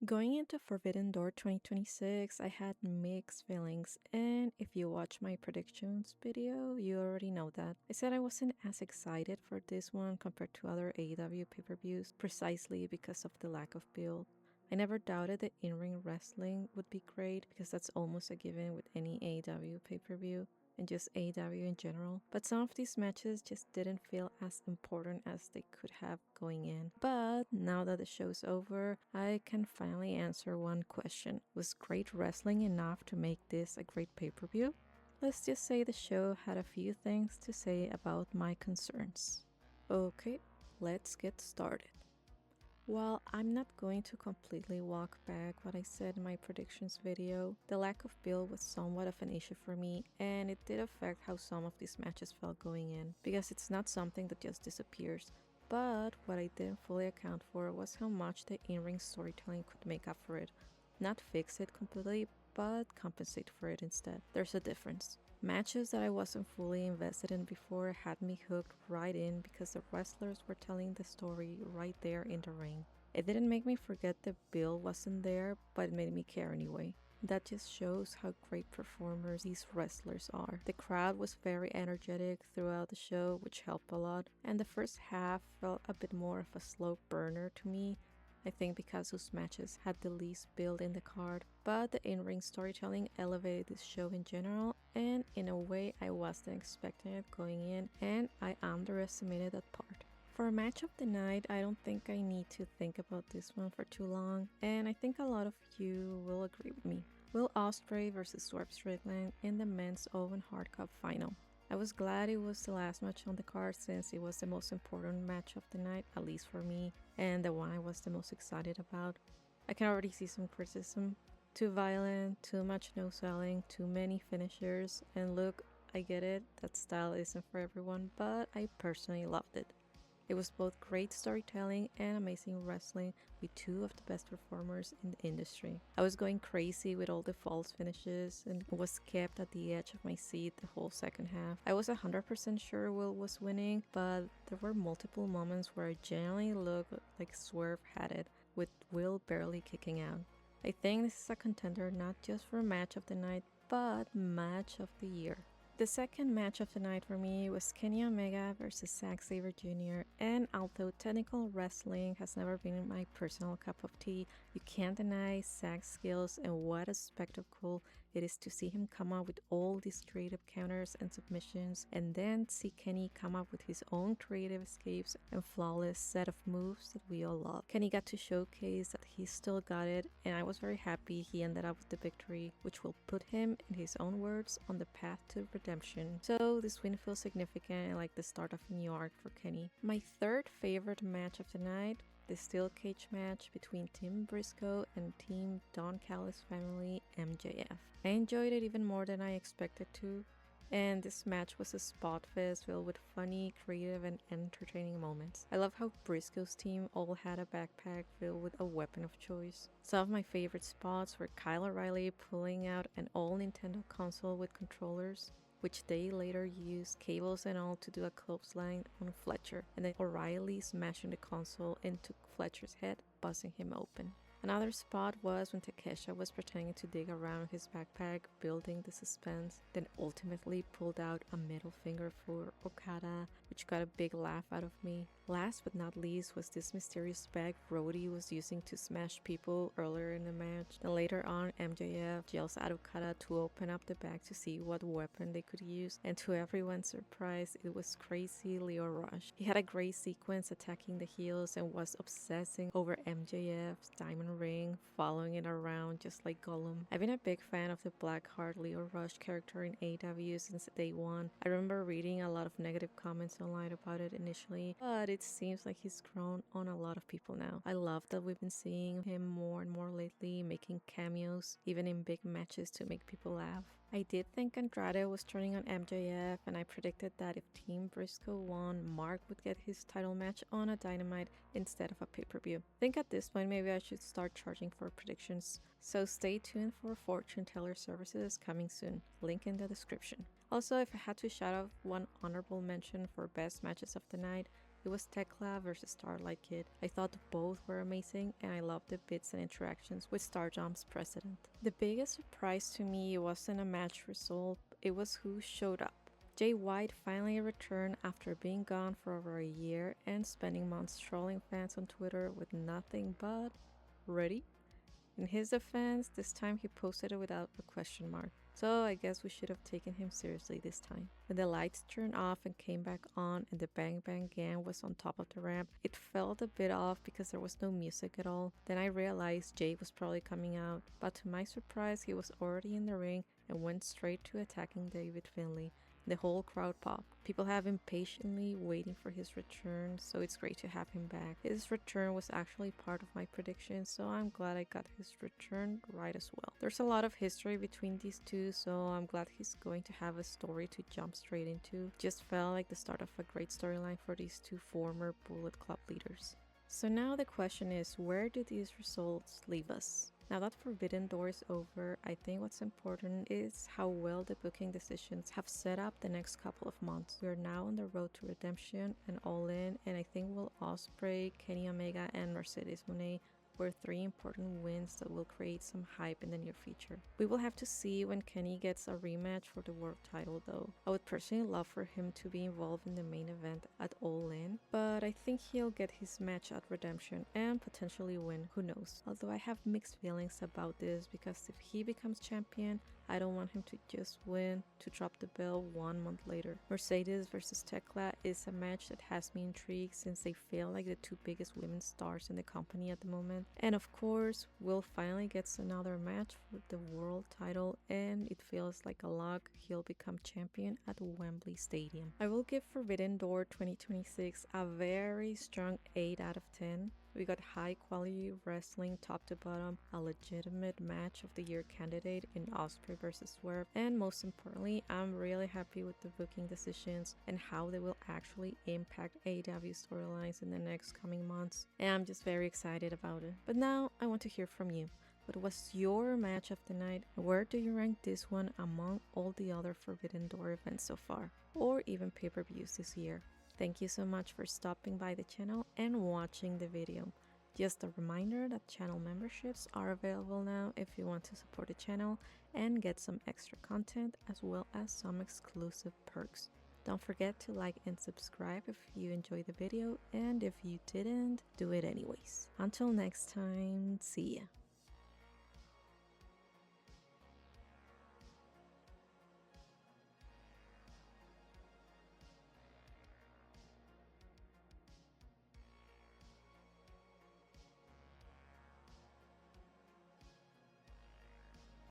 Going into Forbidden Door 2026, I had mixed feelings, and if you watch my predictions video, you already know that. I said I wasn't as excited for this one compared to other AEW pay-per-views, precisely because of the lack of build. I never doubted that in-ring wrestling would be great, because that's almost a given with any AEW pay-per-view, and just AEW in general, but some of these matches just didn't feel as important as they could have going in. But now that the show's over, I can finally answer one question. Was great wrestling enough to make this a great pay-per-view? Let's just say the show had a few things to say about my concerns. Okay, let's get started. While I'm not going to completely walk back what I said in my predictions video, the lack of build was somewhat of an issue for me, and it did affect how some of these matches felt going in, because it's not something that just disappears. But what I didn't fully account for was how much the in-ring storytelling could make up for it. Not fix it completely, but compensate for it instead. There's a difference. Matches that I wasn't fully invested in before had me hooked right in because the wrestlers were telling the story right there in the ring. It didn't make me forget the build wasn't there, but it made me care anyway. That just shows how great performers these wrestlers are. The crowd was very energetic throughout the show, which helped a lot, and the first half felt a bit more of a slow burner to me. I think because those matches had the least build in the card, but the in-ring storytelling elevated this show in general, and in a way I wasn't expecting it going in, and I underestimated that part. For a match of the night, I don't think I need to think about this one for too long, and I think a lot of you will agree with me. Will Ospreay vs Swerve Strickland in the men's Owen Hard Cup final. I was glad it was the last match on the card since it was the most important match of the night, at least for me, and the one I was the most excited about. I can already see some criticism. Too violent, too much no-selling, too many finishers, and look, I get it, that style isn't for everyone, but I personally loved it. It was both great storytelling and amazing wrestling with two of the best performers in the industry. I was going crazy with all the false finishes and was kept at the edge of my seat the whole second half. I was 100% sure Will was winning, but there were multiple moments where it genuinely looked like Swerve had it, with Will barely kicking out. I think this is a contender not just for match of the night, but match of the year. The second match of the night for me was Kenny Omega vs Zack Sabre Jr. And although technical wrestling has never been my personal cup of tea, you can't deny Zack's skills and what a spectacle it is to see him come up with all these creative counters and submissions, and then see Kenny come up with his own creative escapes and flawless set of moves that we all love. Kenny got to showcase that he still got it, and I was very happy he ended up with the victory, which will put him, in his own words, on the path to redemption. So this win feels significant and like the start of a new arc for Kenny. My third favorite match of the night, the steel cage match between Team Briscoe and Team Don Callis family MJF. I enjoyed it even more than I expected to, and this match was a spot fest filled with funny, creative, and entertaining moments. I love how Briscoe's team all had a backpack filled with a weapon of choice. Some of my favorite spots were Kyle O'Reilly pulling out an old Nintendo console with controllers, which they later used cables and all to do a clothesline on Fletcher, and then O'Reilly smashing the console into Fletcher's head, busting him open. Another spot was when Takesha was pretending to dig around his backpack, building the suspense, then ultimately pulled out a middle finger for Okada, which got a big laugh out of me. Last but not least was this mysterious bag Brody was using to smash people earlier in the match. Then later on, MJF yells at Okada to open up the bag to see what weapon they could use, and to everyone's surprise, it was crazy Leo Rush. He had a great sequence attacking the heels and was obsessing over MJF's diamond ring, following it around just like Gollum. I've been a big fan of the Blackheart Leo Rush character in AEW since day one. I remember reading a lot of negative comments online about it initially, but it seems like he's grown on a lot of people now. I love that we've been seeing him more and more lately, making cameos, even in big matches to make people laugh. I did think Andrade was turning on MJF, and I predicted that if Team Briscoe won, Mark would get his title match on a Dynamite instead of a pay-per-view. I think at this point maybe I should start charging for predictions, so stay tuned for fortune teller services coming soon, link in the description. Also, if I had to shout out one honorable mention for best matches of the night, It was Tekla versus Starlight Kid. I thought both were amazing, and I loved the bits and interactions with Starjump's president. The biggest surprise to me wasn't a match result, it was who showed up. Jay White finally returned after being gone for over a year and spending months trolling fans on Twitter with nothing but "ready?" In his defense, this time he posted it without a question mark, so I guess we should have taken him seriously this time. When the lights turned off and came back on and the Bang Bang Gang was on top of the ramp, it felt a bit off because there was no music at all. Then I realized Jay was probably coming out, but to my surprise he was already in the ring and went straight to attacking David Finlay. The whole crowd popped. People have been patiently waiting for his return, so it's great to have him back. His return was actually part of my prediction, so I'm glad I got his return right as well. There's a lot of history between these two, so I'm glad he's going to have a story to jump straight into. Just felt like the start of a great storyline for these two former Bullet Club leaders. So now the question is, where do these results leave us? Now that Forbidden Door is over, I think what's important is how well the booking decisions have set up the next couple of months. We are now on the road to redemption and All In, and I think Will Ospreay, Kenny Omega, and Mercedes Moné were three important wins that will create some hype in the near future. We will have to see when Kenny gets a rematch for the world title though. I would personally love for him to be involved in the main event at All In, but I think he'll get his match at Redemption and potentially win, who knows. Although I have mixed feelings about this because if he becomes champion, I don't want him to just win to drop the belt 1 month later. Mercedes versus Tekla is a match that has me intrigued since they feel like the two biggest women's stars in the company at the moment. And of course, Will finally gets another match for the world title and it feels like a lock, he'll become champion at Wembley Stadium. I will give Forbidden Door 2026 a very strong 8 out of 10. We got high quality wrestling top to bottom, a legitimate match of the year candidate in Ospreay vs Swerve, and most importantly, I'm really happy with the booking decisions and how they will actually impact AEW storylines in the next coming months, and I'm just very excited about it. But now I want to hear from you. What was your match of the night? Where do you rank this one among all the other Forbidden Door events so far, or even pay-per-views this year? Thank you so much for stopping by the channel and watching the video. Just a reminder that channel memberships are available now if you want to support the channel and get some extra content as well as some exclusive perks. Don't forget to like and subscribe if you enjoyed the video, and if you didn't, do it anyways. Until next time, see ya.